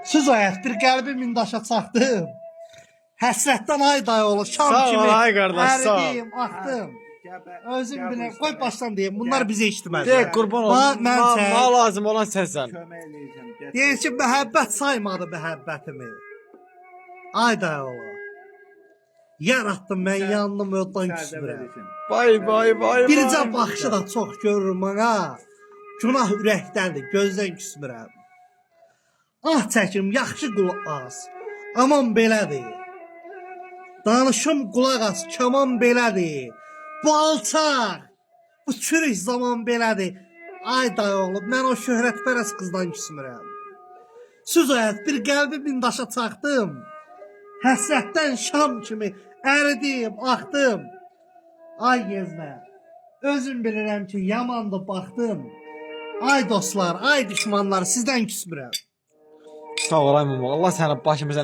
Söz ayət bir qəlbi min daşa çaxdım. Həsrətdən ay dayı olur, şam Sağ ol, kimi ay qardaş, sağ ol. əridiyim, axdım. Özüm biləm, qoy başdan deyim, bunlar bizə işitməz. De qurban olsun. Mən Mənə lazım olan sənsən. deyir ki, məhəbbət saymadı məhəbbətimi. Ay dayı olur. Yarattım mən yandım, yoldan küsmürəm. Vay vay vay. Bircə baxışı da çox görürüm mənə. Günah ürəkdəndir, gözdən küsmürəm. Ah çəkim, yaxşı qulaq as. Aman belədir. Danışım qulaq as, kaman belədir. Bu alçaq, bu çürük zaman belədir. Ay dayı oğlum, mən o şöhrətpərəst qızdan küsmürəm. Söz ayət bir qəlbi min daşa çaxdım. Həsrətdən şam kimi əridim, axdım. Ay gezmə, özüm bilirəm ki, yamandı baxdım. Ay dostlar, ay düşmanlar, sizdən küsmürəm. Sağ ol ay mama. Allah səni başımıza